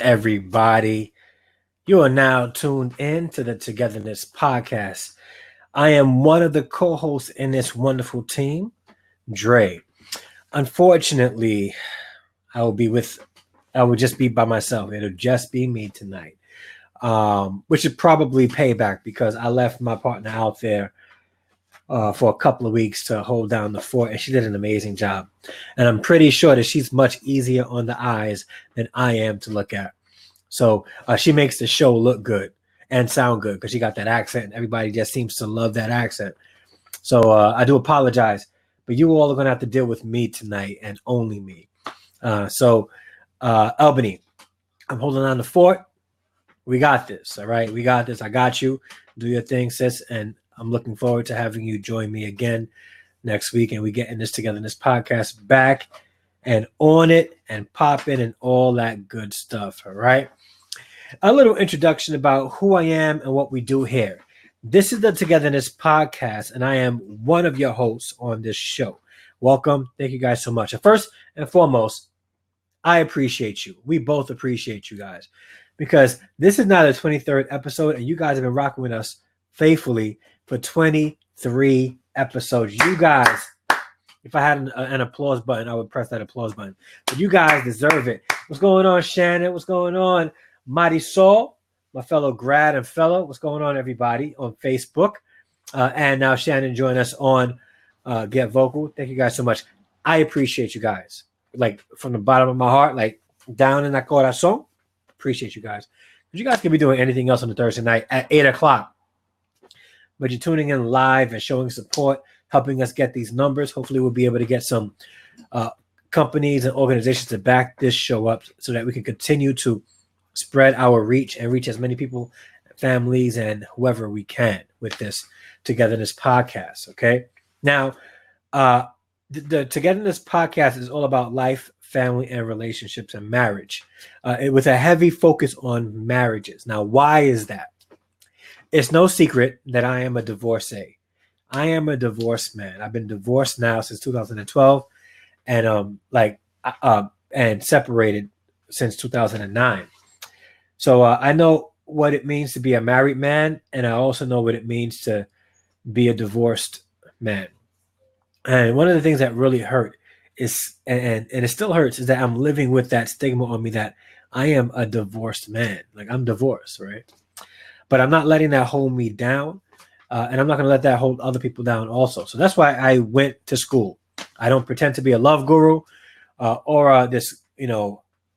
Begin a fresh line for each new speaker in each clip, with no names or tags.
everybody? You are now tuned in to the Two-Getherness podcast. I am one of the co-hosts in this wonderful team, Dre. Unfortunately, I will just be by myself. It'll just be me tonight, which should probably payback because I left my partner out there for a couple of weeks to hold down the fort, and she did an amazing job. And I'm pretty sure that she's much easier on the eyes than I am to look at. So she makes the show look good and sound good because she got that accent. Everybody just seems to love that accent. So I do apologize, but you all are going to have to deal with me tonight and only me. Albany, I'm holding on the fort. We got this. All right. We got this. I got you. Do your thing, sis. And I'm looking forward to having you join me again next week. And we getting this together in this podcast back and on it and popping and all that good stuff. All right. A little introduction about who I am and what we do here. This is the Two-Getherness podcast, and I am one of your hosts on this show. Welcome. Thank you guys so much. And first and foremost, I appreciate you. We both appreciate you guys because this is now the 23rd episode, and you guys have been rocking with us faithfully for 23 episodes. You guys, if I had an applause button, I would press that applause button. But you guys deserve it. What's going on, Shannon? What's going on, Mighty Saul, my fellow grad and fellow? What's going on, everybody, on Facebook? And now Shannon joined us on Get Vocal. Thank you guys so much. I appreciate you guys. Like from the bottom of my heart, like down in that corazón. Appreciate you guys. But you guys can be doing anything else on the Thursday night at 8 o'clock. But you're tuning in live and showing support, helping us get these numbers. Hopefully we'll be able to get some companies and organizations to back this show up so that we can continue to spread our reach and reach as many people, families, and whoever we can with this Two-Getherness podcast. Okay. Now, the Two-Getherness podcast is all about life, family, and relationships and marriage, with a heavy focus on marriages. Now, why is that? It's no secret that I am a divorcee. I am a divorced man. I've been divorced now since 2012, and and separated since 2009. So I know what it means to be a married man, and I also know what it means to be a divorced man. And one of the things that really hurt is, and it still hurts, is that I'm living with that stigma on me that I am a divorced man. Like I'm divorced, right? But I'm not letting that hold me down, and I'm not going to let that hold other people down also. So that's why I went to school. I don't pretend to be a love guru or this,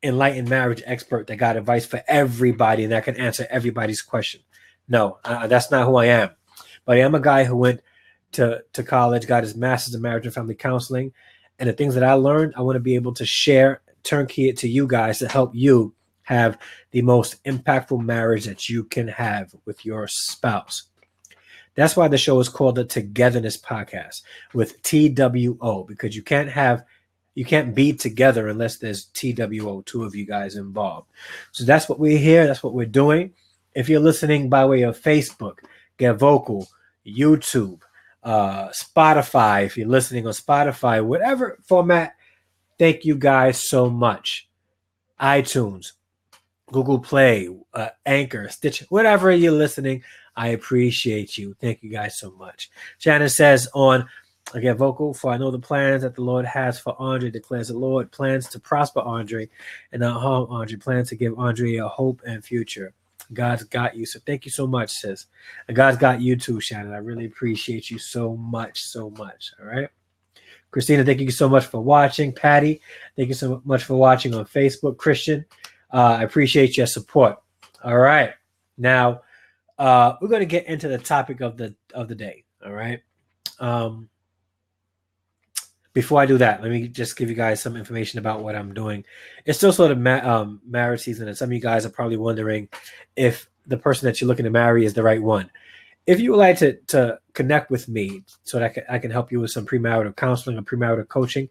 enlightened marriage expert that got advice for everybody and that can answer everybody's question. No, that's not who I am. But I am a guy who went to college, got his master's in marriage and family counseling, and the things that I learned, I want to be able to share, turnkey it to you guys to help you have the most impactful marriage that you can have with your spouse. That's why the show is called the Two-Getherness podcast with TWO, because you can't be together unless there's TWO, two of you guys involved. So that's what we're here. That's what we're doing. If you're listening by way of Facebook, Get Vocal, YouTube, Spotify, if you're listening on Spotify, whatever format, thank you guys so much. iTunes, Google Play, Anchor, Stitch, whatever you're listening, I appreciate you. Thank you guys so much. Shannon says on Get Vocal, for I know the plans that the Lord has for Andre, declares the Lord, plans to prosper Andre and not harm Andre, plans to give Andre a hope and future. God's got you. So thank you so much, sis. And God's got you too, Shannon. I really appreciate you so much, so much. All right. Christina, thank you so much for watching. Patty, thank you so much for watching on Facebook. Christian, I appreciate your support. All right. Now, we're going to get into the topic of the day. All right. Before I do that, let me just give you guys some information about what I'm doing. It's still sort of marriage season, and some of you guys are probably wondering if the person that you're looking to marry is the right one. If you would like to connect with me so that I can help you with some premarital counseling or premarital coaching,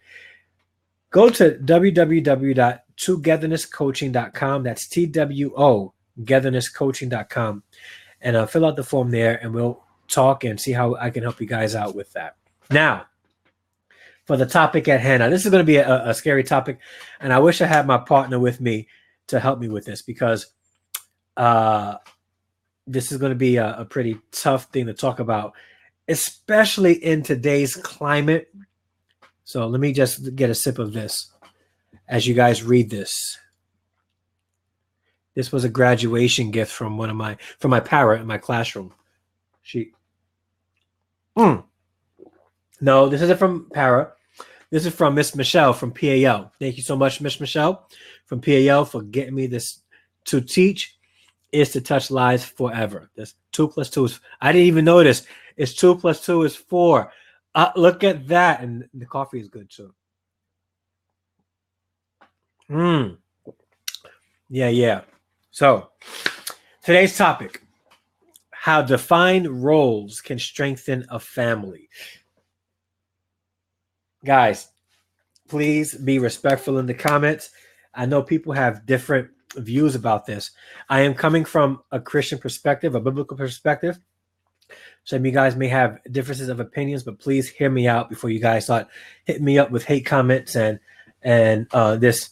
go to www.two-gethernesscoaching.com. That's TWO, gethernesscoaching.com. And fill out the form there, and we'll talk and see how I can help you guys out with that. Now, for the topic at hand. Now, this is going to be a scary topic, and I wish I had my partner with me to help me with this, because this is going to be a pretty tough thing to talk about, especially in today's climate. So let me just get a sip of this as you guys read this. This was a graduation gift from my parrot in my classroom. No, this isn't from Parrot. This is from Miss Michelle from PAL. Thank you so much, Miss Michelle from PAL, for getting me this. To teach is to touch lives forever. This 2 + 2 is, I didn't even notice. It's 2 + 2 is 4. Look at that. And the coffee is good too. Yeah. So today's topic: how defined roles can strengthen a family. Guys, please be respectful in the comments. I know people have different views about this. I am coming from a Christian perspective, a biblical perspective. Some of you guys may have differences of opinions, but please hear me out before you guys start hitting me up with hate comments and this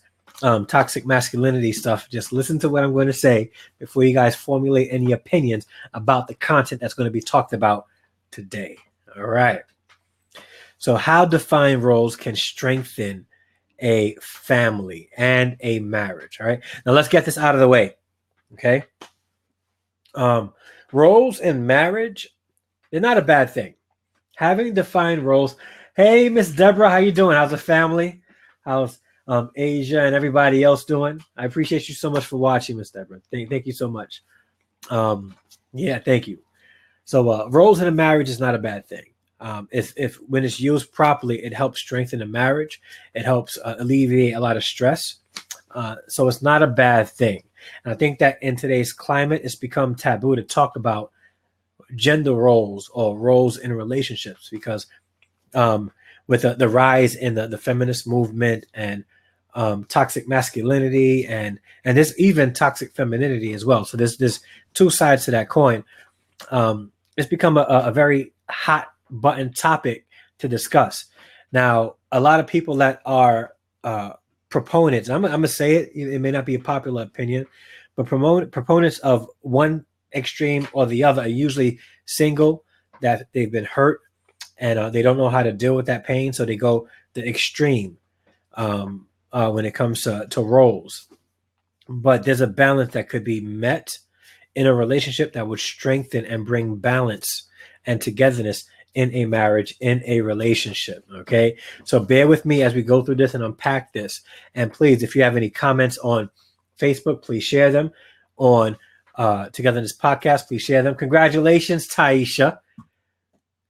toxic masculinity stuff. Just listen to what I'm going to say before you guys formulate any opinions about the content that's going to be talked about today. All right. So how defined roles can strengthen a family and a marriage. All right. Now let's get this out of the way. Okay. Roles in marriage, they're not a bad thing. Having defined roles. Hey, Miss Deborah, how you doing? How's the family? How's Asia and everybody else doing? I appreciate you so much for watching, Miss Deborah. Thank you so much. Yeah, thank you. So roles in a marriage is not a bad thing. If when it's used properly, it helps strengthen a marriage. It helps alleviate a lot of stress. So it's not a bad thing. And I think that in today's climate, it's become taboo to talk about gender roles or roles in relationships, because with the rise in the feminist movement and toxic masculinity and there's even toxic femininity as well. So there's two sides to that coin. It's become a very hot button topic to discuss. Now, a lot of people that are proponents, I'm gonna say it may not be a popular opinion, but proponents of one extreme or the other are usually single, that they've been hurt and they don't know how to deal with that pain, so they go the extreme when it comes to roles. But there's a balance that could be met in a relationship that would strengthen and bring balance and togetherness in a marriage, in a relationship. Okay, so bear with me as we go through this and unpack this. And please, if you have any comments on Facebook, please share them. On Togetherness Podcast, please share them. Congratulations, Taisha.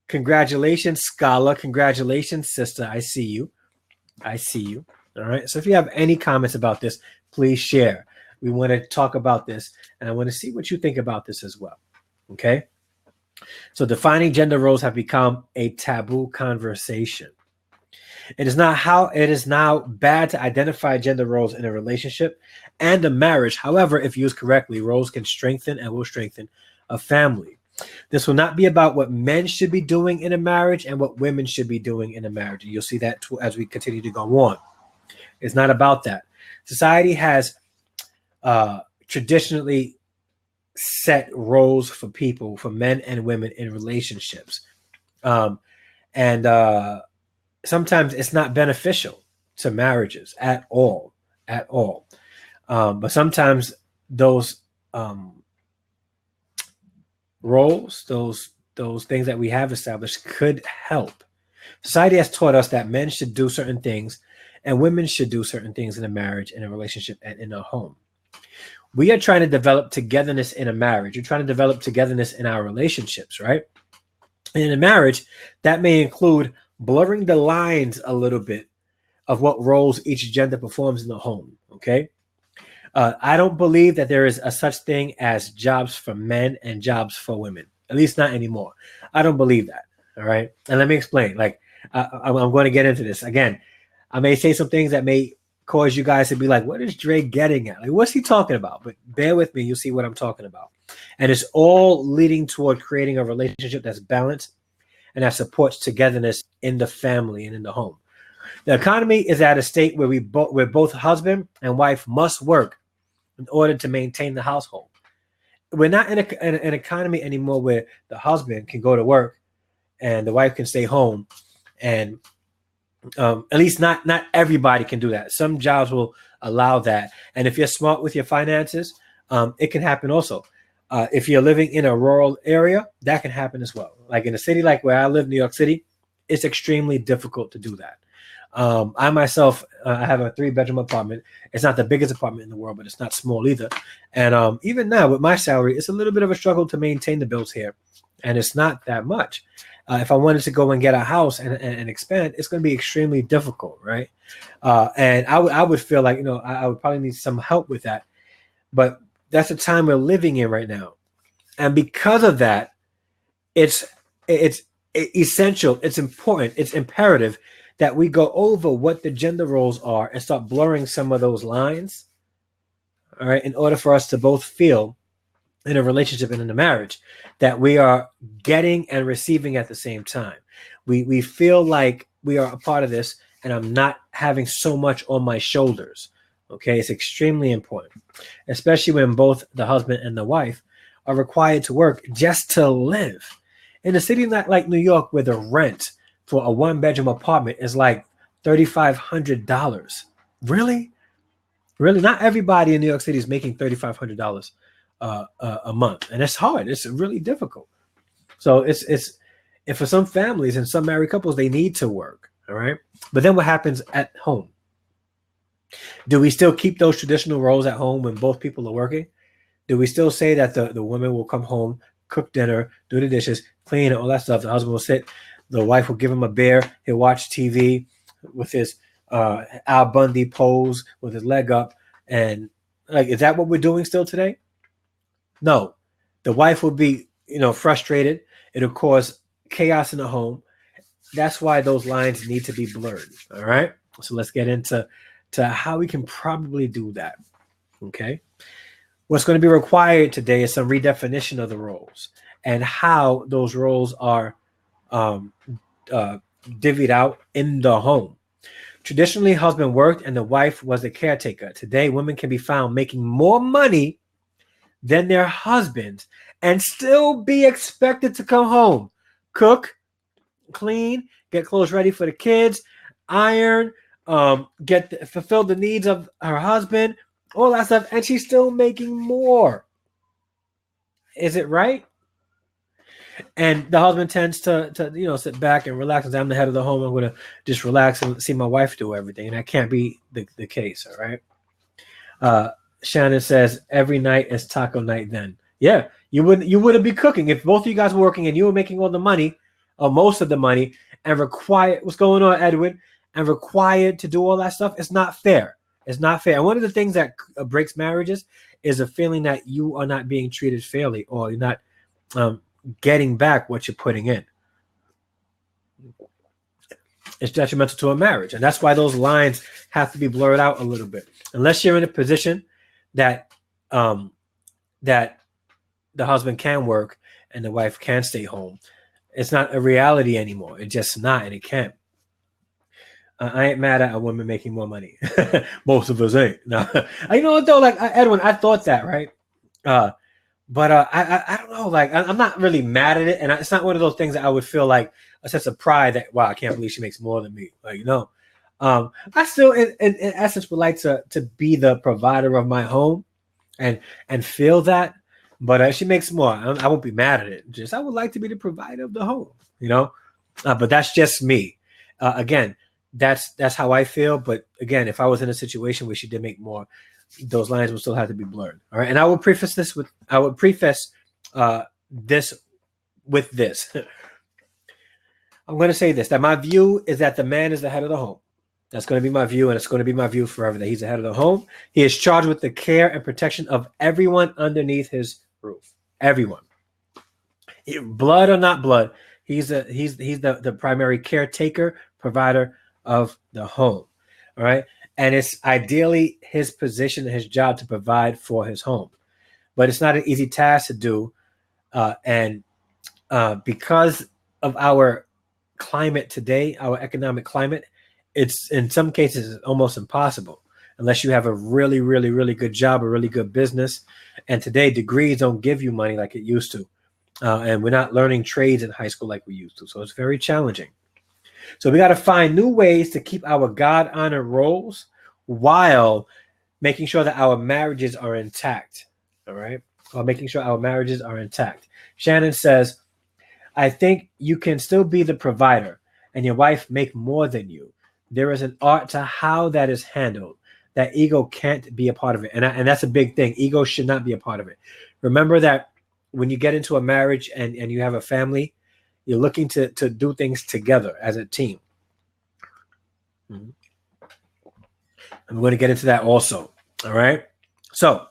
Congratulations, Scala. Congratulations, sister. I see you. All right. So if you have any comments about this, please share. We want to talk about this, and I want to see what you think about this as well. Okay. So defining gender roles have become a taboo conversation. It is now bad to identify gender roles in a relationship and a marriage. However, if used correctly, roles can strengthen and will strengthen a family. This will not be about what men should be doing in a marriage and what women should be doing in a marriage. And you'll see that as we continue to go on. It's not about that. Society has traditionally set roles for people, for men and women in relationships. Sometimes it's not beneficial to marriages at all. But sometimes those roles, those things that we have established could help. Society has taught us that men should do certain things and women should do certain things in a marriage, in a relationship, and in a home. We are trying to develop togetherness in a marriage. You're trying to develop togetherness in our relationships, right? And in a marriage, that may include blurring the lines a little bit of what roles each gender performs in the home, okay? I don't believe that there is a such thing as jobs for men and jobs for women, at least not anymore. I don't believe that, all right? And let me explain. I'm going to get into this. Again, I may say some things that may cause you guys to be like, what is Dre getting at? Like, what's he talking about? But bear with me, you'll see what I'm talking about. And it's all leading toward creating a relationship that's balanced and that supports togetherness in the family and in the home. The economy is at a state where both husband and wife must work in order to maintain the household. We're not in an economy anymore where the husband can go to work and the wife can stay home. And at least not everybody can do that. Some jobs will allow that. And if you're smart with your finances, it can happen also. If you're living in a rural area, that can happen as well. Like in a city like where I live, New York City, it's extremely difficult to do that. I myself, I have a 3-bedroom apartment. It's not the biggest apartment in the world, but it's not small either. And even now with my salary, it's a little bit of a struggle to maintain the bills here. And it's not that much. If I wanted to go and get a house and expand, it's going to be extremely difficult, right? And I would feel like, I would probably need some help with that. But that's the time we're living in right now. And because of that, it's essential, it's important, it's imperative that we go over what the gender roles are and start blurring some of those lines, all right, in order for us to both feel in a relationship and in a marriage that we are getting and receiving at the same time. We feel like we are a part of this and I'm not having so much on my shoulders. Okay, it's extremely important, especially when both the husband and the wife are required to work just to live. In a city like New York, where the rent for a 1-bedroom apartment is like $3,500. Really? Really? Not everybody in New York City is making $3,500 a month, and it's hard. It's really difficult. So it's and for some families and some married couples, they need to work. All right, but then what happens at home? Do we still keep those traditional roles at home when both people are working? Do we still say that the woman will come home, cook dinner, do the dishes, clean, all that stuff? The husband will sit. The wife will give him a beer. He'll watch TV with his Al Bundy pose with his leg up. And like, is that what we're doing still today? No. The wife will be, frustrated. It'll cause chaos in the home. That's why those lines need to be blurred. All right. So let's get into how we can probably do that. Okay. What's going to be required today is some redefinition of the roles and how those roles are divvied out in the home. Traditionally, husband worked and the wife was the caretaker. Today, women can be found making more money than their husbands and still be expected to come home, cook, clean, get clothes ready for the kids, iron, fulfill the needs of her husband, all that stuff, and she's still making more. Is it right? And the husband tends to sit back and relax and say, I'm the head of the home. I'm going to just relax and see my wife do everything. And that can't be the case. All right. Shannon says every night is taco night then. Yeah, you wouldn't be cooking if both of you guys were working and you were making all the money or most of the money and required. What's going on, Edwin? And required to do all that stuff. It's not fair. It's not fair. And one of the things that breaks marriages is a feeling that you are not being treated fairly or you're not getting back what you're putting in. It's detrimental to a marriage. And that's why those lines have to be blurred out a little bit. Unless you're in a position that that the husband can work and the wife can stay home, it's not a reality anymore. It's just not, and it can't. I ain't mad at a woman making more money. Most of us ain't. No. You know what though? Like Edwin, I thought that, right? But I don't know. Like I'm not really mad at it, and it's not one of those things that I would feel like a sense of pride that wow, I can't believe she makes more than me. Like I still, in essence, would like to be the provider of my home, and feel that. But if she makes more, I won't be mad at it. Just I would like to be the provider of the home. But that's just me. Again, that's how I feel. But again, if I was in a situation where she did make more, those lines will still have to be blurred. All right. And I will preface this with this. I'm going to say this, that my view is that the man is the head of the home. That's going to be my view, and it's going to be my view forever, that he's the head of the home. He is charged with the care and protection of everyone underneath his roof. Everyone. Blood or not blood, he's the primary caretaker, provider of the home. All right. And it's ideally his position and his job to provide for his home. But it's not an easy task to do. And because of our climate today, our economic climate, it's in some cases almost impossible. unless you have a really, really, really good job, a really good business. And today, degrees don't give you money like it used to. And we're not learning trades in high school like we used to. So it's very challenging. So we got to find new ways to keep our God-honored roles while making sure that our marriages are intact. All right? While making sure our marriages are intact. Shannon says, I think you can still be the provider and your wife make more than you. There is an art to how that is handled. That ego can't be a part of it. And that's a big thing. Ego should not be a part of it. Remember that when you get into a marriage and you have a family, you're looking to do things together as a team. I'm going to get into that also. All right. So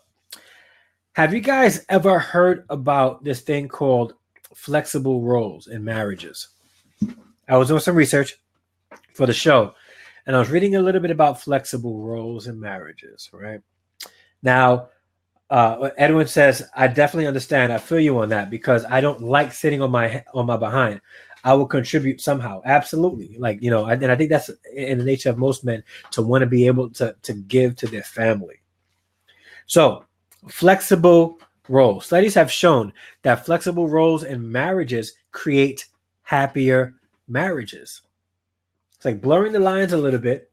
have you guys ever heard about this thing called flexible roles in marriages? I was doing some research for the show, and I was reading a little bit about flexible roles in marriages, right? Now, Edwin says, I definitely understand. I feel you on that because I don't like sitting on my behind. I will contribute somehow. Absolutely. Like, you know, and I think that's in the nature of most men to want to be able to give to their family. So flexible roles. Studies have shown that flexible roles in marriages create happier marriages. It's like blurring the lines a little bit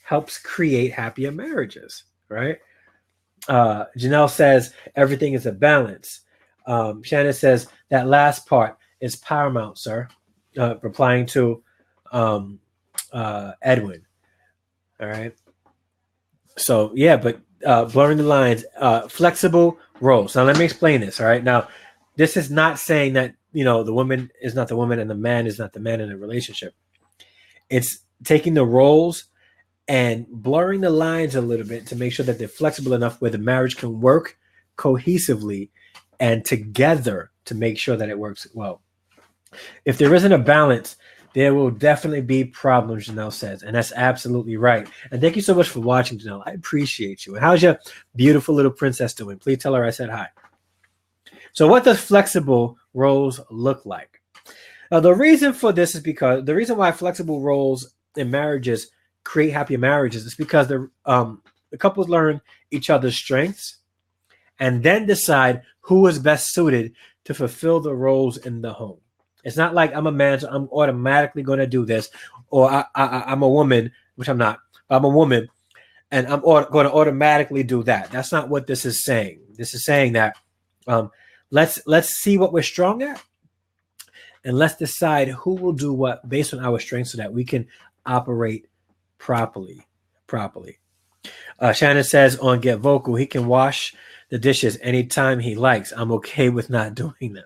helps create happier marriages, right? Janelle says everything is a balance. Shannon says that last part is paramount, sir. Replying to Edwin. All right. So yeah, but blurring the lines, flexible roles. Now let me explain this. All right. Now, this is not saying that, you know, the woman is not the woman and the man is not the man in a relationship. It's taking the roles and blurring the lines a little bit to make sure that they're flexible enough where the marriage can work cohesively and together to make sure that it works well. If there isn't a balance, there will definitely be problems, Janelle says, and that's absolutely right. And thank you so much for watching, Janelle. I appreciate you. And how's your beautiful little princess doing? Please tell her I said hi. So what does flexible roles look like? Now, the reason for this is because the reason why flexible roles in marriages create happier marriages is because the couples learn each other's strengths and then decide who is best suited to fulfill the roles in the home. It's not like I'm a man, so I'm automatically going to do this, or I'm a woman, which I'm not. I'm a woman, and I'm going to automatically do that. That's not what this is saying. This is saying that let's see what we're strong at, and let's decide who will do what based on our strengths so that we can operate properly. Shannon says on Get Vocal, he can wash the dishes anytime he likes. I'm okay with not doing them.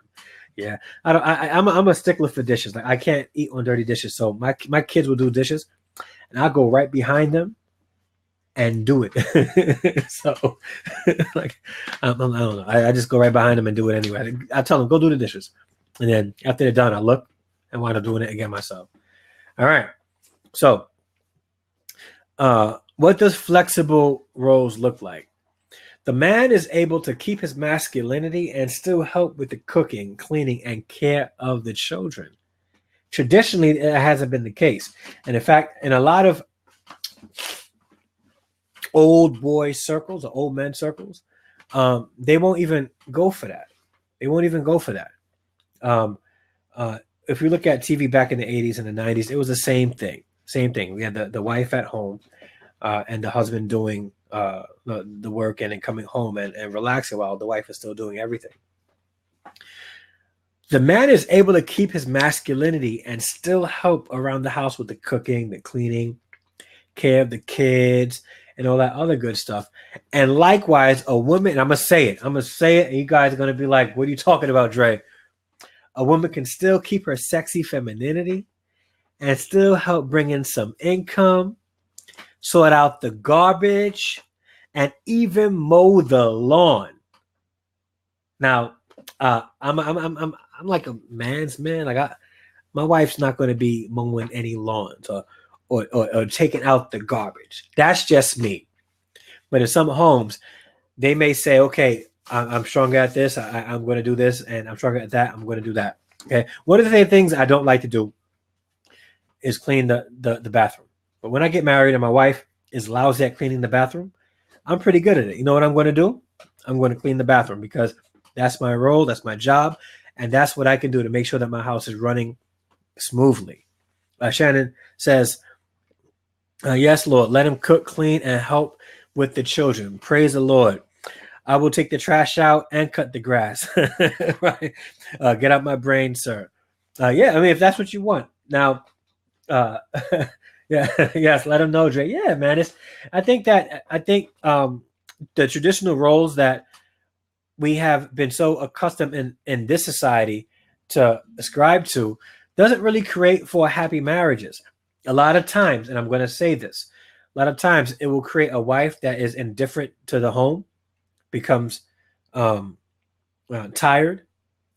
Yeah, I'm a stickler for dishes. Like I can't eat on dirty dishes. So my kids will do dishes, and I'll go right behind them and do it. So like I don't know. I just go right behind them and do it anyway. I tell them go do the dishes, and then after they're done, I look and wind up doing it again myself. All right. So, what does flexible roles look like? The man is able to keep his masculinity and still help with the cooking, cleaning, and care of the children. Traditionally, it hasn't been the case. And in fact, in a lot of old boy circles or old men circles, they won't even go for that. If you look at TV back in the 80s and the 90s, it was the same thing. We had the wife at home and the husband doing the work and then coming home and relaxing while the wife is still doing everything. The man is able to keep his masculinity and still help around the house with the cooking, the cleaning, care of the kids, and all that other good stuff. And likewise, a woman, and I'm going to say it, and you guys are going to be like, what are you talking about, Dre? A woman can still keep her sexy femininity and still help bring in some income, sort out the garbage, and even mow the lawn. Now, I'm like a man's man. Like my wife's not going to be mowing any lawns or taking out the garbage. That's just me. But in some homes, they may say, okay, I'm stronger at this. I'm going to do this, and I'm stronger at that. I'm going to do that. Okay. One of the things I don't like to do is clean the bathroom. But when I get married and my wife is lousy at cleaning the bathroom, I'm pretty good at it. You know what I'm going to do? I'm going to clean the bathroom because that's my role, that's my job, and that's what I can do to make sure that my house is running smoothly. Shannon says, yes, Lord, let him cook, clean, and help with the children. Praise the Lord. I will take the trash out and cut the grass. Right? Get out my brain, sir. Yeah, I mean, if that's what you want. Now, uh, yeah, yes, let him know, Dre. Yeah, man. I think the traditional roles that we have been so accustomed in this society to ascribe to doesn't really create for happy marriages. A lot of times, and I'm going to say this, a lot of times it will create a wife that is indifferent to the home, becomes tired,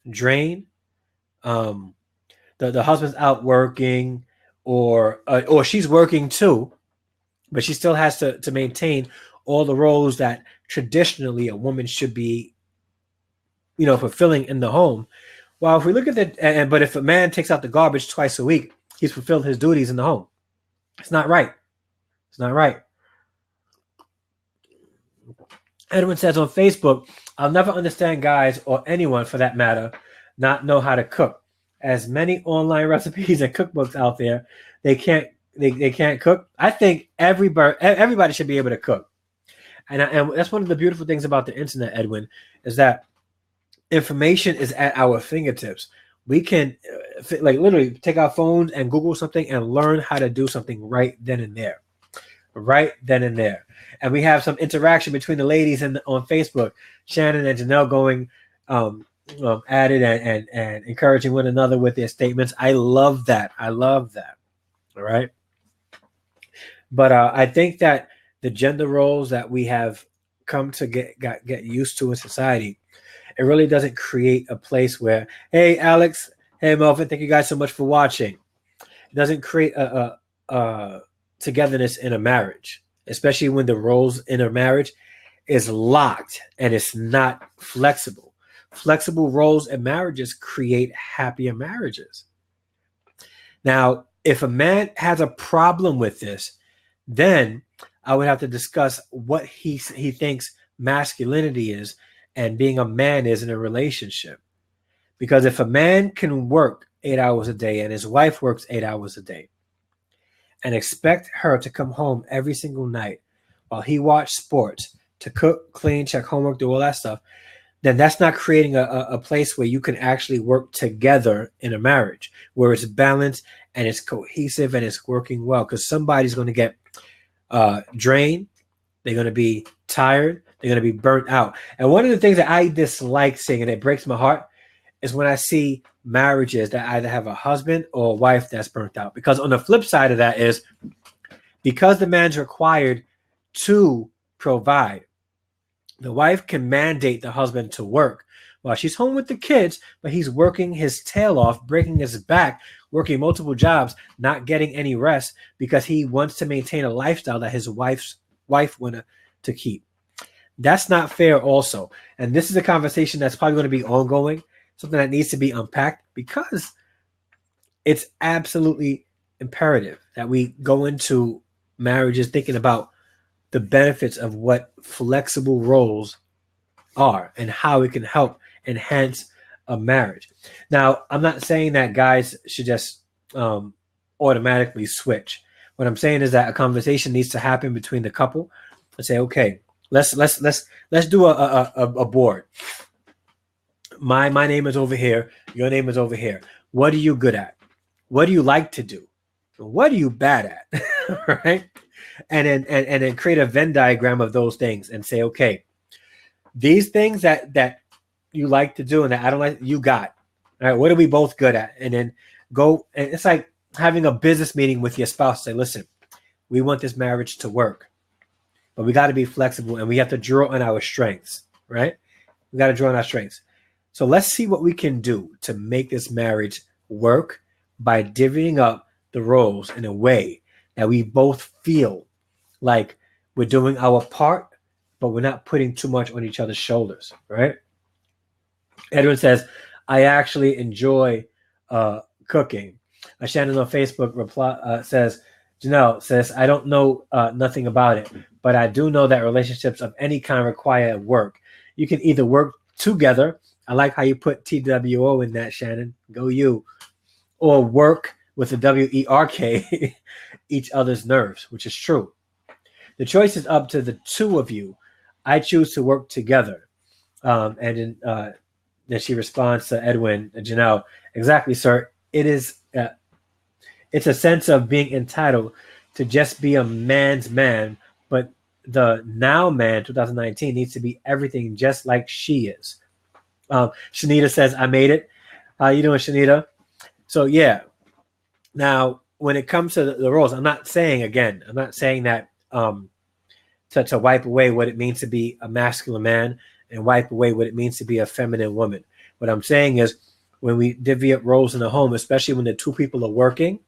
drained. Um, the husband's out working, or she's working too, but she still has to maintain all the roles that traditionally a woman should be, fulfilling in the home. Well, if we look at but if a man takes out the garbage twice a week, he's fulfilled his duties in the home. It's not right. It's not right. Edwin says on Facebook, I'll never understand guys, or anyone for that matter, not know how to cook. As many online recipes and cookbooks out there, they can't cook. I think everybody should be able to cook. And that's one of the beautiful things about the internet, Edwin, is that information is at our fingertips. We can literally take our phones and Google something and learn how to do something right then and there. Right then and there. And we have some interaction between the ladies on Facebook, Shannon and Janelle going at it and encouraging one another with their statements. I love that. All right. But I think that the gender roles that we have come to get used to in society, it really doesn't create a place where, hey, Alex, hey, Melvin, thank you guys so much for watching. It doesn't create a togetherness in a marriage, especially when the roles in a marriage is locked and it's not flexible. Flexible roles in marriages create happier marriages. Now, if a man has a problem with this, then I would have to discuss what he thinks masculinity is and being a man is in a relationship. Because if a man can work 8 hours a day and his wife works 8 hours a day and expect her to come home every single night while he watch sports, to cook, clean, check homework, do all that stuff, then that's not creating a place where you can actually work together in a marriage, where it's balanced and it's cohesive and it's working well. Because somebody's going to get drained, they're going to be tired, they're going to be burnt out. And one of the things that I dislike seeing, and it breaks my heart, is when I see marriages that either have a husband or a wife that's burnt out. Because on the flip side of that is, because the man's required to provide, the wife can mandate the husband to work while she's home with the kids, but he's working his tail off, breaking his back, working multiple jobs, not getting any rest because he wants to maintain a lifestyle that his wife wanted to keep. That's not fair also. And this is a conversation that's probably going to be ongoing, something that needs to be unpacked, because it's absolutely imperative that we go into marriages thinking about the benefits of what flexible roles are and how it can help enhance a marriage. Now, I'm not saying that guys should just automatically switch. What I'm saying is that a conversation needs to happen between the couple and say, okay, let's do a board. My name is over here. Your name is over here. What are you good at? What do you like to do? What are you bad at? Right? And then create a Venn diagram of those things and say, okay, these things that you like to do and that I don't like, you got. All right, what are we both good at? And then go, and it's like having a business meeting with your spouse. Say, listen, we want this marriage to work, but we got to be flexible and we have to draw on our strengths, right? We got to draw on our strengths. So let's see what we can do to make this marriage work by divvying up the roles in a way that we both feel like we're doing our part, but we're not putting too much on each other's shoulders, right? Edwin says, I actually enjoy cooking. Shannon on Facebook says, Janelle says, I don't know nothing about it, but I do know that relationships of any kind require work. You can either work together. I like how you put TWO in that, Shannon. Go you. Or work with the WERK, each other's nerves, which is true. The choice is up to the two of you. I choose to work together. Then she responds to Edwin and Janelle, exactly, sir. It's a sense of being entitled to just be a man's man, but the now man, 2019, needs to be everything just like she is. Shanita says, I made it. How you doing, Shanita? So, yeah. Now, when it comes to the roles, I'm not saying that to wipe away what it means to be a masculine man and wipe away what it means to be a feminine woman. What I'm saying is when we divvy up roles in the home, especially when the two people are working,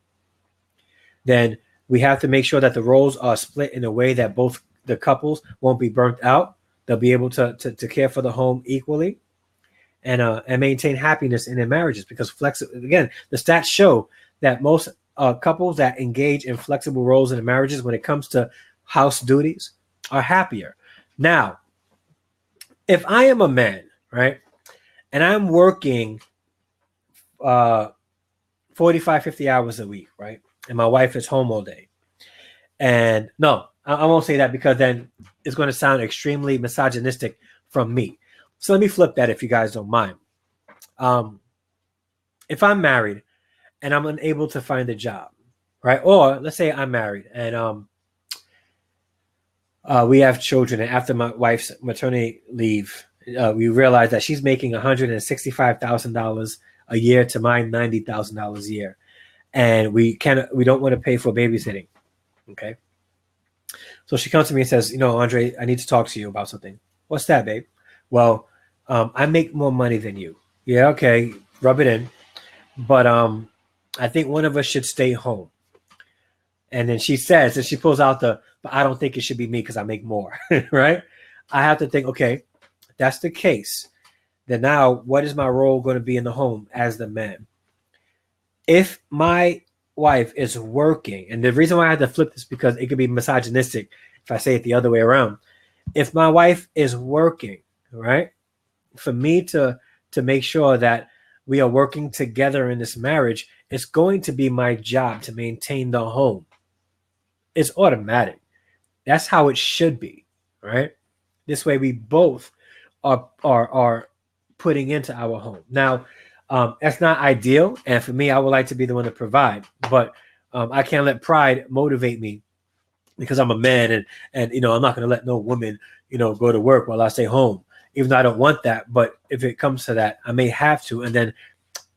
then we have to make sure that the roles are split in a way that both the couples won't be burnt out. They'll be able to care for the home equally and maintain happiness in their marriages. Because again, the stats show that most couples that engage in flexible roles in their marriages when it comes to house duties are happier. Now, if I am a man, right, and I'm working 45, 50 hours a week, right, and my wife is home all day. And no, I won't say that because then it's going to sound extremely misogynistic from me. So let me flip that if you guys don't mind. If I'm married and I'm unable to find a job, right? Or let's say I'm married and we have children, and after my wife's maternity leave, we realize that she's making $165,000 a year to mine $90,000 a year, and we don't want to pay for babysitting. Okay, so she comes to me and says, Andre, I need to talk to you about something. What's that, babe? Well, I make more money than you. Yeah, okay, rub it in, but I think one of us should stay home. And then she says, and she pulls out but I don't think it should be me because I make more, right? I have to think, okay, if that's the case, then now what is my role going to be in the home as the man? If my wife is working, and the reason why I had to flip this because it could be misogynistic if I say it the other way around. If my wife is working, right, for me to make sure that we are working together in this marriage, it's going to be my job to maintain the home. It's automatic. That's how it should be, right? This way we both are putting into our home. Now, that's not ideal. And for me, I would like to be the one to provide, but I can't let pride motivate me because I'm a man and I'm not going to let no woman, go to work while I stay home, even though I don't want that. But if it comes to that, I may have to. And then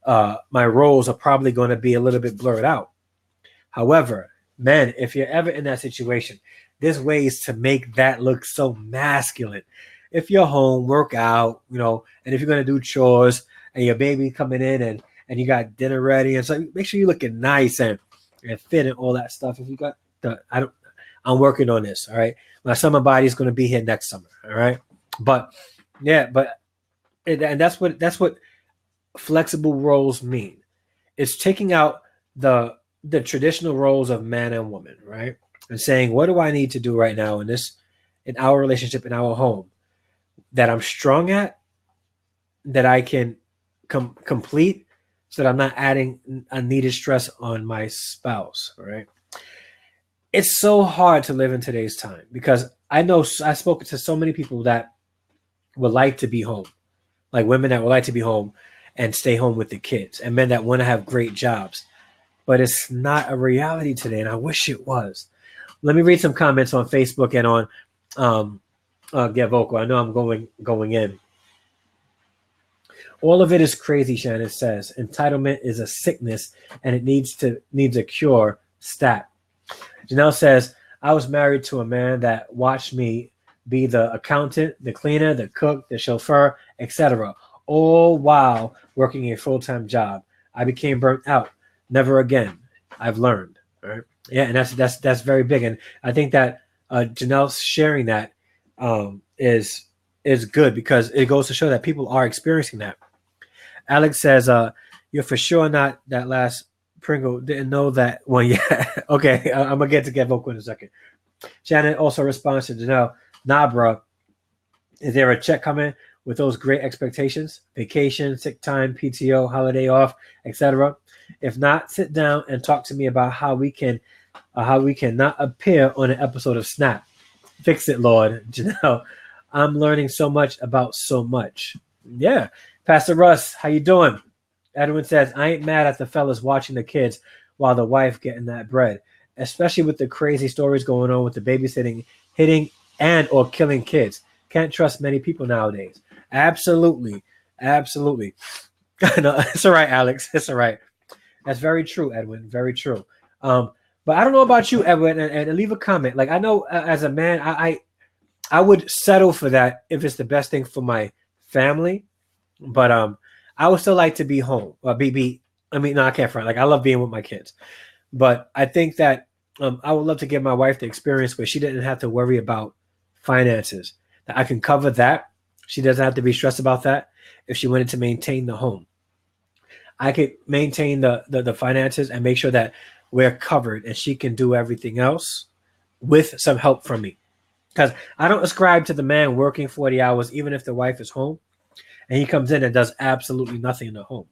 my roles are probably going to be a little bit blurred out. However, men, if you're ever in that situation, there's ways to make that look so masculine. If you're home, work out, and if you're going to do chores and your baby coming in and you got dinner ready, and so make sure you're looking nice and fit and all that stuff. If you got I'm working on this. All right. My summer body is going to be here next summer. All right. But and that's what flexible roles mean. It's taking out the traditional roles of man and woman, right? And saying, what do I need to do right now in our relationship, in our home, that I'm strong at, that I can complete, so that I'm not adding unneeded stress on my spouse, right? It's so hard to live in today's time because I know I've spoken to so many people that would like to be home, like women that would like to be home and stay home with the kids, and men that want to have great jobs. But it's not a reality today, and I wish it was. Let me read some comments on Facebook and on Get Vocal. I know I'm going in. All of it is crazy, Shannon says. Entitlement is a sickness, and it needs a cure. Stat. Janelle says, I was married to a man that watched me be the accountant, the cleaner, the cook, the chauffeur, etc., all while working a full-time job. I became burnt out. Never again. I've learned. Right? Yeah, and that's very big. And I think that Janelle sharing that is good because it goes to show that people are experiencing that. Alex says, you're for sure not that last Pringle didn't know that one yet. Okay, I'm gonna get vocal in a second. Shannon also responds to Janelle, nah, bro, is there a check coming with those great expectations? Vacation, sick time, PTO, holiday off, etc. If not, sit down and talk to me about how we can not appear on an episode of Snap. Fix it, Lord. Janelle, I'm learning so much about so much. Yeah. Pastor Russ, how you doing? Edwin says, I ain't mad at the fellas watching the kids while the wife getting that bread, especially with the crazy stories going on with the babysitting, hitting, and or killing kids. Can't trust many people nowadays. Absolutely. Absolutely. No, it's all right, Alex. It's all right. That's very true, Edwin. Very true. But I don't know about you, Edwin, and leave a comment. Like, I know as a man, I would settle for that if it's the best thing for my family. But I would still like to be home. I mean, no, I can't front. Like, I love being with my kids. But I think that I would love to give my wife the experience where she didn't have to worry about finances. That I can cover that. She doesn't have to be stressed about that if she wanted to maintain the home. I could maintain the finances and make sure that we're covered and she can do everything else with some help from me. Because I don't ascribe to the man working 40 hours, even if the wife is home, and he comes in and does absolutely nothing in the home.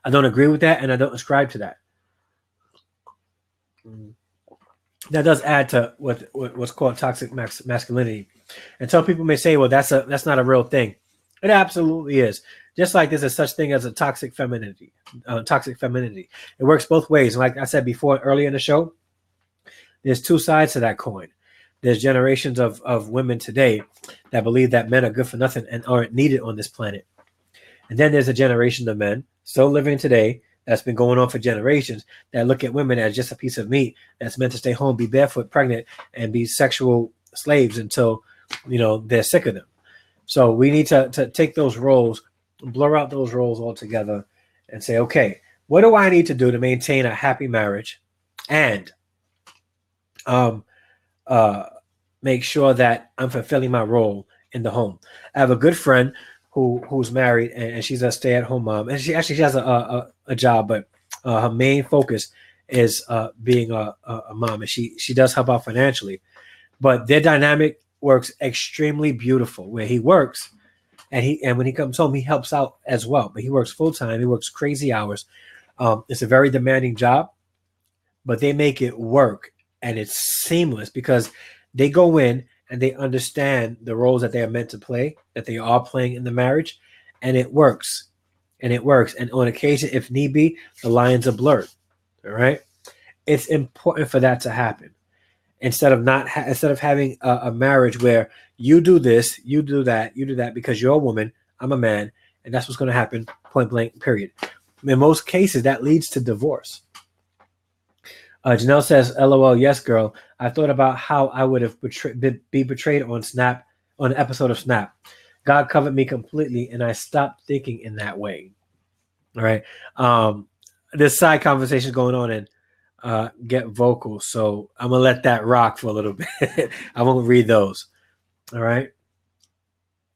I don't agree with that, and I don't ascribe to that. That does add to what's called toxic masculinity. And some people may say, well, that's not a real thing. It absolutely is. Just like there's a such thing as a toxic femininity. It works both ways. And like I said before, earlier in the show, there's two sides to that coin. There's generations of women today that believe that men are good for nothing and aren't needed on this planet. And then there's a generation of men still living today that's been going on for generations that look at women as just a piece of meat that's meant to stay home, be barefoot, pregnant, and be sexual slaves until, they're sick of them. So we need to take those roles, blur out those roles altogether and say, okay, what do I need to do to maintain a happy marriage and make sure that I'm fulfilling my role in the home? I have a good friend who's married and she's a stay-at-home mom, and she has a job, but her main focus is being a mom, and she does help out financially. But their dynamic works extremely beautiful. Where he works, and when he comes home, he helps out as well. But he works full time. He works crazy hours. It's a very demanding job, but they make it work, and it's seamless because they go in and they understand the roles that they are meant to play, that they are playing in the marriage, and it works. And it works. And on occasion, if need be, the lines are blurred. All right. It's important for that to happen. Instead of having a marriage where you do this, you do that because you're a woman, I'm a man, and that's what's going to happen, point blank, period. In most cases, that leads to divorce. Janelle says, LOL, yes, girl. I thought about how I would have be betrayed on an episode of Snap. God covered me completely, and I stopped thinking in that way. All right. This side conversation going on and get vocal, so I'm gonna let that rock for a little bit. I won't read those. All right.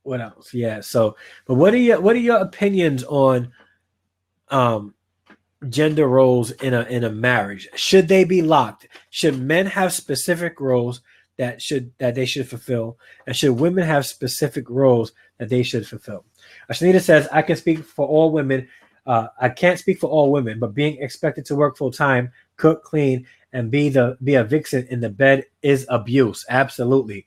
What else? Yeah. So, but what are your opinions on gender roles in a marriage? Should they be locked? Should men have specific roles that they should fulfill, and should women have specific roles that they should fulfill? Ashanita says, I can speak for all women. I can't speak for all women, but being expected to work full time, cook, clean, and be a vixen in the bed is abuse. Absolutely.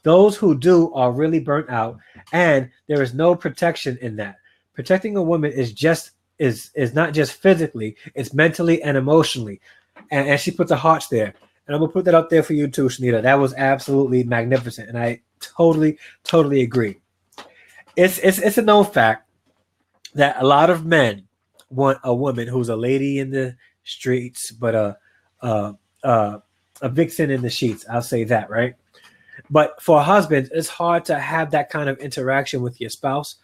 Those who do are really burnt out, and there is no protection in that. Protecting a woman is not just physically, it's mentally and emotionally. And she put the hearts there. And I'm gonna put that up there for you too, Shanita. That was absolutely magnificent. And I totally agree. It's a known fact that a lot of men want a woman who's a lady in the streets, but a vixen in the sheets. I'll say that, right? But for husbands, it's hard to have that kind of interaction with your spouse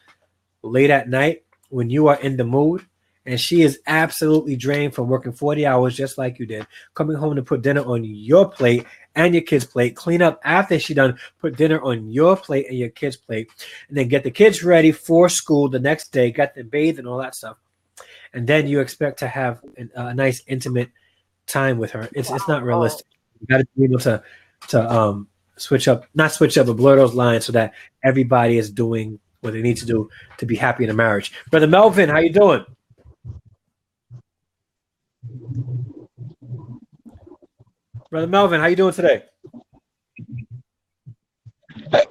late at night when you are in the mood and she is absolutely drained from working 40 hours just like you did, coming home to put dinner on your plate and your kids' plate, clean up after she done put dinner on your plate and your kids' plate, and then get the kids ready for school the next day, get them bathed and all that stuff. and then you expect to have a nice intimate time with her. It's not realistic. You got to be able to not switch up, but blur those lines so that everybody is doing what they need to do to be happy in a marriage. Brother Melvin, how you doing? Brother Melvin, how you doing today?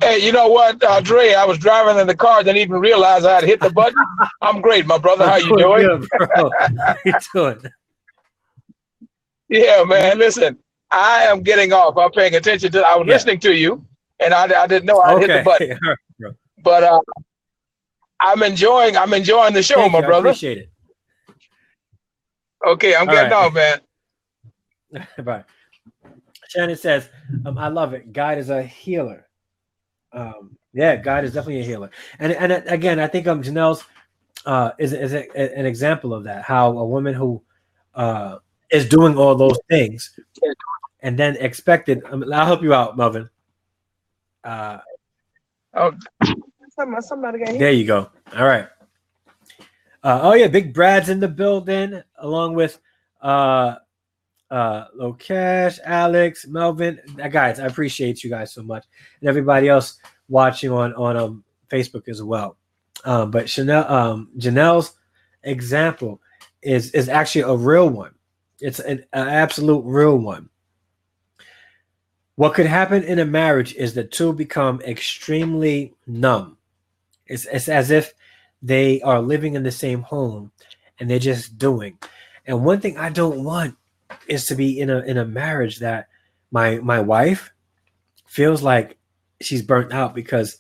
Hey, you know what, Dre? I was driving in the car, didn't even realize I had hit the button. I'm great, my brother. How you doing?
Good, bro. How you doing?
Yeah, man. Listen, I am getting off. I'm paying attention to. I was listening to you, and I didn't know I hit the button. But I'm enjoying the show,
Thank
my
you.
brother.
I appreciate it.
Okay, I'm getting off, man.
Bye. Shannon says, I love it. God is a healer. Yeah, God is definitely a healer. And again, I think Janelle's is an example of that. How a woman who is doing all those things and then expected. I'll help you out, Melvin.
Somebody got hit.
There you go. All right. Oh yeah, Big Brad's in the building, along with Lokesh, Alex, Melvin. Guys, I appreciate you guys so much, and everybody else watching on Facebook as well. But Janelle's example is actually a real one. It's an absolute real one. What could happen in a marriage is the two become extremely numb. It's as if they are living in the same home and they're just doing. And one thing I don't want is to be in a marriage that my wife feels like she's burnt out because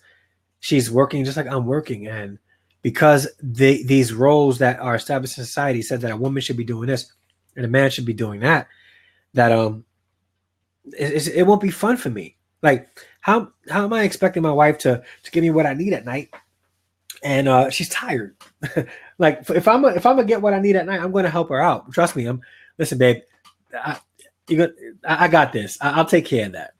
she's working just like I'm working, and because these roles that are established in society said that a woman should be doing this and a man should be doing that, it won't be fun for me. Like how am I expecting my wife to give me what I need at night, and she's tired? Like if I'm gonna get what I need at night, I'm gonna help her out. Trust me. Listen, babe. I got this. I'll take care of that.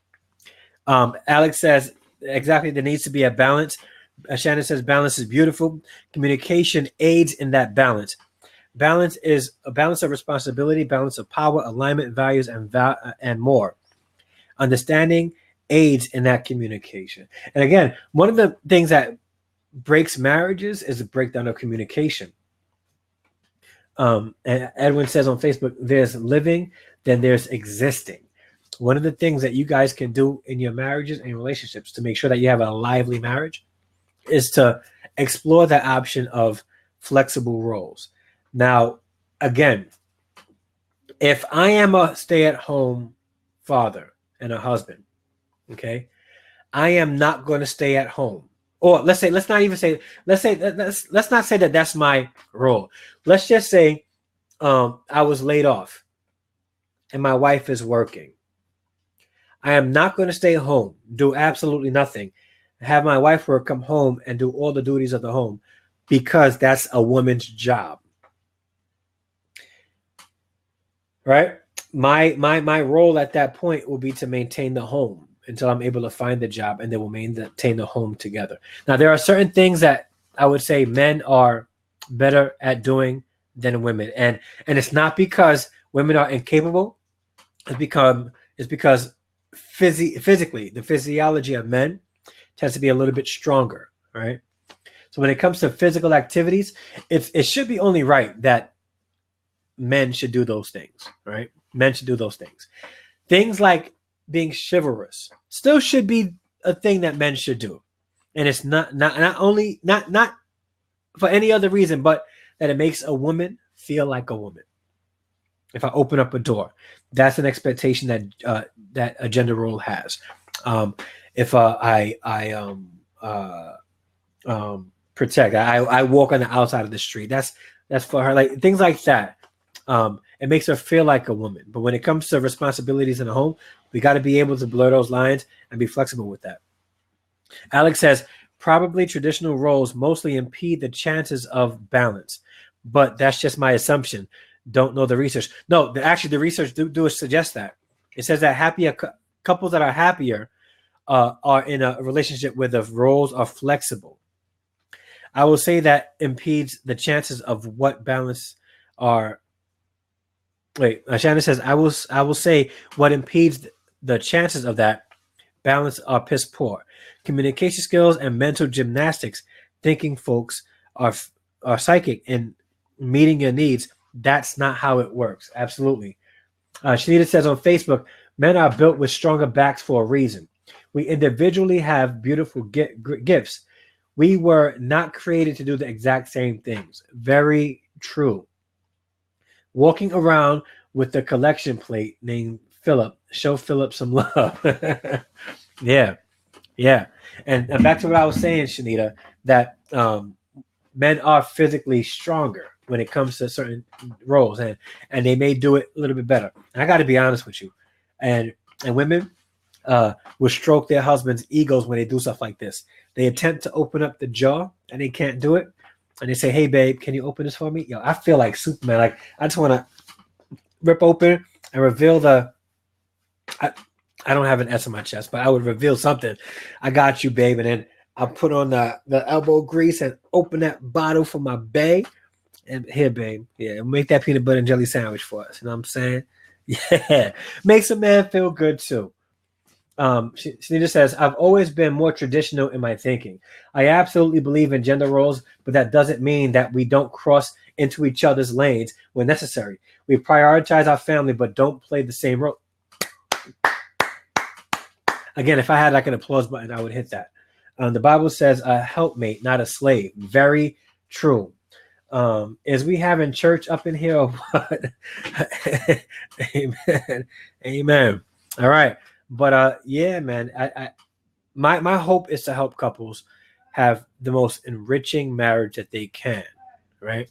Alex says exactly. There needs to be a balance. Shannon says balance is beautiful. Communication aids in that balance. Balance is a balance of responsibility, balance of power, alignment, values, and more. Understanding aids in that communication. And again, one of the things that breaks marriages is a breakdown of communication. And Edwin says on Facebook, there's living, then there's existing. One of the things that you guys can do in your marriages and relationships to make sure that you have a lively marriage is to explore the option of flexible roles. Now, again, if I am a stay-at-home father and a husband, okay, I am not going to stay at home. Or let's not say that that's my role. Let's just say I was laid off and my wife is working. I am not going to stay home, do absolutely nothing, have my wife work, come home and do all the duties of the home, because that's a woman's job. Right? My role at that point will be to maintain the home until I'm able to find the job, and then we'll maintain the home together. Now, there are certain things that I would say men are better at doing than women. And it's not because women are incapable. It's because physically, the physiology of men tends to be a little bit stronger, right? So when it comes to physical activities, it should be only right that men should do those things, right? Men should do those things. Things like being chivalrous still should be a thing that men should do. And it's not for any other reason, but that it makes a woman feel like a woman. If I open up a door, that's an expectation that a gender role has. If I protect, I walk on the outside of the street, that's for her, like things like that. It makes her feel like a woman. But when it comes to responsibilities in the home, we got to be able to blur those lines and be flexible with that. Alex says, probably traditional roles mostly impede the chances of balance, but that's just my assumption. Don't know the research. No, actually, the research do suggest that. It says that couples that are happier are in a relationship where the roles are flexible. I will say that impedes the chances of what balance are. Wait, Shannon says, I will say what impedes the chances of that balance are piss poor. Communication skills and mental gymnastics. Thinking folks are psychic and meeting your needs. That's not how it works. Absolutely. Shanita says on Facebook, men are built with stronger backs for a reason. We individually have beautiful gifts. We were not created to do the exact same things. Very true. Walking around with the collection plate named Philip. Show Philip some love. Yeah. Yeah. And back to what I was saying, Shanita, that men are physically stronger when it comes to certain roles, and they may do it a little bit better. And I got to be honest with you. And women will stroke their husbands' egos when they do stuff like this. They attempt to open up the jaw and they can't do it. And they say, hey, babe, can you open this for me? Yo, I feel like Superman. Like, I just want to rip open and reveal the... I don't have an S on my chest, but I would reveal something. I got you, babe. And then I'll put on the elbow grease and open that bottle for my babe. And here, babe. Yeah, make that peanut butter and jelly sandwich for us. You know what I'm saying? Yeah. Makes a man feel good, too. Shanita says, I've always been more traditional in my thinking. I absolutely believe in gender roles, but that doesn't mean that we don't cross into each other's lanes when necessary. We prioritize our family, but don't play the same role. Again, if I had like an applause button, I would hit that. The Bible says a helpmate, not a slave. Very true. Is we having church up in here or what? Amen. Amen. All right. But yeah, man, my hope is to help couples have the most enriching marriage that they can, right?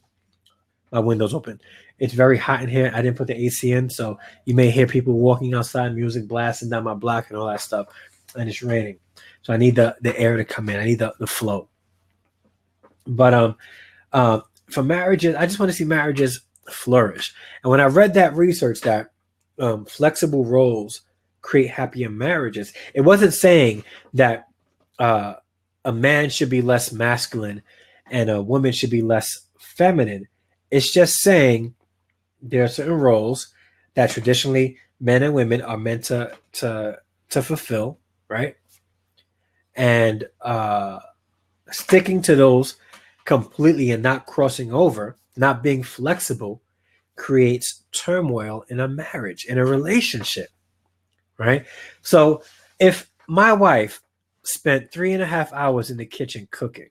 My window's open. It's very hot in here. I didn't put the AC in, so you may hear people walking outside, music blasting down my block and all that stuff, and it's raining. So I need the air to come in. I need the flow. But for marriages, I just want to see marriages flourish. And when I read that research that flexible roles create happier marriages, it wasn't saying that a man should be less masculine and a woman should be less feminine. It's just saying there are certain roles that traditionally men and women are meant to fulfill, right? And sticking to those completely and not crossing over, not being flexible, creates turmoil in a marriage, in a relationship, right? So if my wife spent 3.5 hours in the kitchen cooking,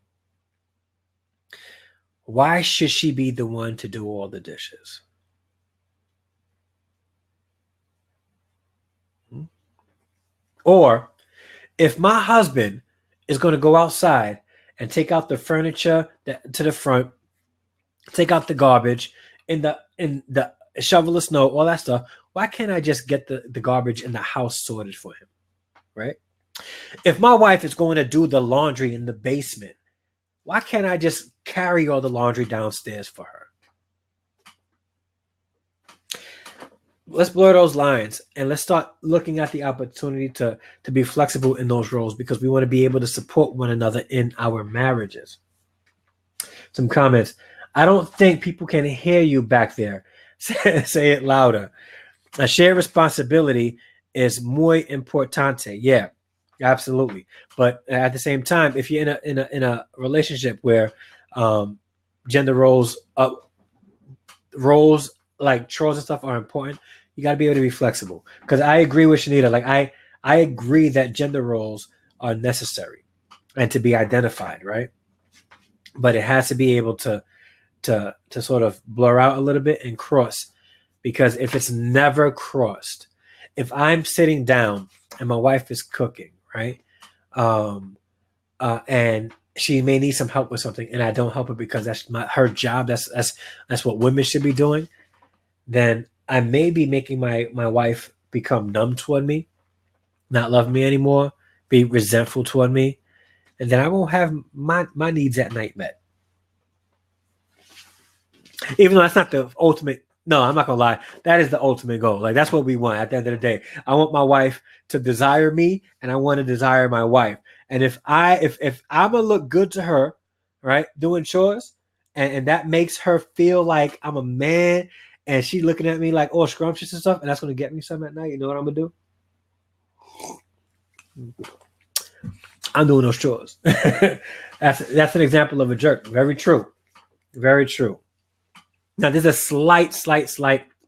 why should she be the one to do all the dishes? Or if my husband is going to go outside and take out the furniture to the front, take out the garbage, in the shovel the snow, all that stuff, why can't I just get the garbage in the house sorted for him, right? If my wife is going to do the laundry in the basement, why can't I just carry all the laundry downstairs for her? Let's blur those lines and let's start looking at the opportunity to be flexible in those roles, because we want to be able to support one another in our marriages. Some comments. I don't think people can hear you back there. Say it louder. A shared responsibility is muy importante. Yeah, absolutely. But at the same time, if you're in a relationship where gender roles like chores and stuff are important, you got to be able to be flexible. Because I agree with Shanita. Like I agree that gender roles are necessary and to be identified, right? But it has to be able to sort of blur out a little bit and cross. Because if it's never crossed, if I'm sitting down and my wife is cooking, right, and she may need some help with something, and I don't help her because that's her job, that's what women should be doing, then I may be making my wife become numb toward me, not love me anymore, be resentful toward me, and then I won't have my needs at night met. Even though that's not the ultimate. No, I'm not gonna lie. That is the ultimate goal. Like, that's what we want at the end of the day. I want my wife to desire me, and I want to desire my wife. And if I'm gonna look good to her, right, doing chores, and that makes her feel like I'm a man, and she looking at me like all scrumptious and stuff, and that's gonna get me some at night. You know what I'm gonna do? I'm doing those chores. That's an example of a jerk. Very true. Very true. Now there's a slight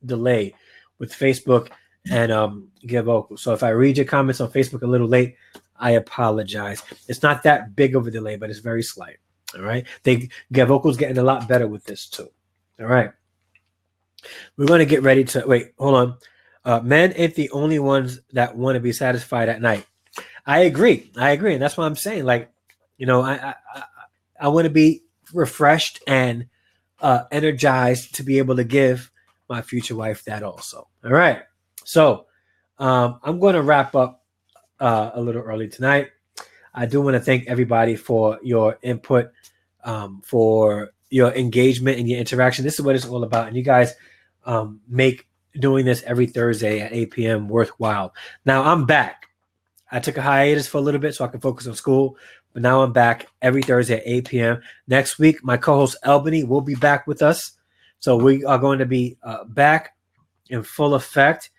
delay with Facebook and Give Vocal. So if I read your comments on Facebook a little late, I apologize. It's not that big of a delay, but it's very slight. All right. Give Vocal's getting a lot better with this too. All right. We're going to get ready to wait. Hold on. Men ain't the only ones that want to be satisfied at night. I agree. And that's what I'm saying. Like, I want to be refreshed and energized to be able to give my future wife that also. All right. So I'm going to wrap up a little early tonight. I do want to thank everybody for your input, for your engagement and your interaction. This is what it's all about. And you guys make doing this every Thursday at 8 p.m. worthwhile. Now I'm back. I took a hiatus for a little bit so I can focus on school. But now I'm back every Thursday at 8 p.m. Next week, my co-host Albany will be back with us. So we are going to be back in full effect.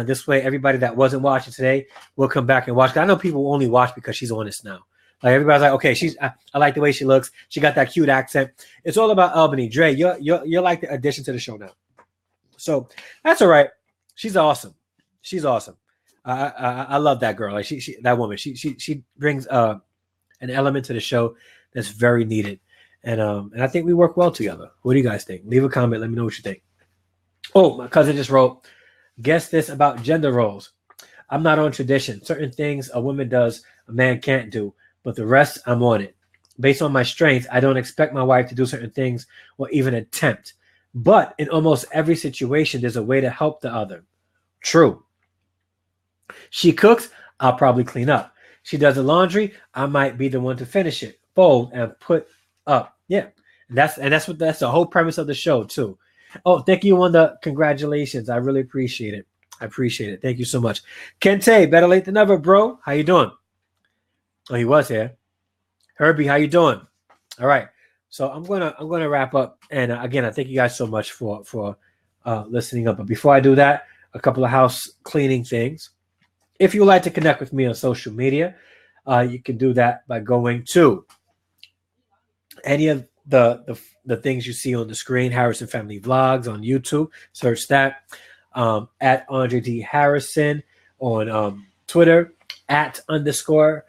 This way, everybody that wasn't watching today will come back and watch. I know people will only watch because she's on this now. Like everybody's like, okay, I like the way she looks. She got that cute accent. It's all about Albany. Dre, you're like the addition to the show now. So that's all right. She's awesome. She's awesome. I love that girl. Like that woman. She brings an element to the show that's very needed. And I think we work well together. What do you guys think? Leave a comment. Let me know what you think. Oh, my cousin just wrote, guess this about gender roles. I'm not on tradition. Certain things a woman does, a man can't do. But the rest, I'm on it. Based on my strength, I don't expect my wife to do certain things or even attempt. But in almost every situation, there's a way to help the other. True. She cooks, I'll probably clean up. She does the laundry, I might be the one to finish it, fold, and put up. Yeah. That's the whole premise of the show, too. Oh, thank you on the congratulations. I really appreciate it. I appreciate it. Thank you so much. Kente, better late than never, bro. How you doing? Oh, he was here. Herbie, how you doing? All right. So I'm gonna wrap up. And again, I thank you guys so much for listening up. But before I do that, a couple of house cleaning things. If you would like to connect with me on social media, you can do that by going to any of the things you see on the screen. Harrison Family Vlogs on YouTube. Search that. At Andre D. Harrison on Twitter. At Andre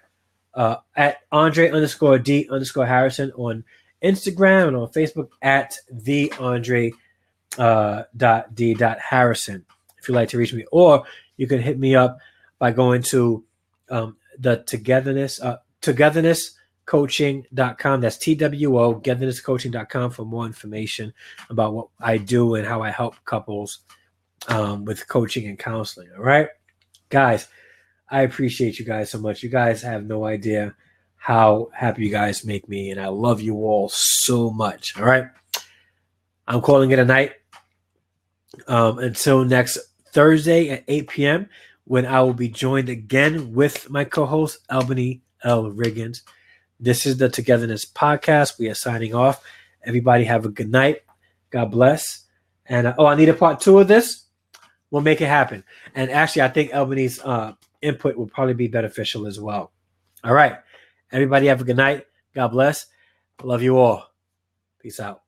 _D _Harrison on Instagram and on Facebook at the Andre .D Harrison. If you'd like to reach me, or you can hit me up by going to the Two-Getherness coaching.com. That's TWO Gethernesscoaching.com for more information about what I do and how I help couples with coaching and counseling. All right, guys, I appreciate you guys so much. You guys have no idea how happy you guys make me, and I love you all so much. All right, I'm calling it a night. Until next Thursday at 8 p.m. when I will be joined again with my co-host Albany L. Riggins. This is the Two-Getherness podcast. We are signing off. Everybody have a good night. God bless. And I need a part 2 of this. We'll make it happen. And actually, I think Albany's input will probably be beneficial as well. All right. Everybody have a good night. God bless. I love you all. Peace out.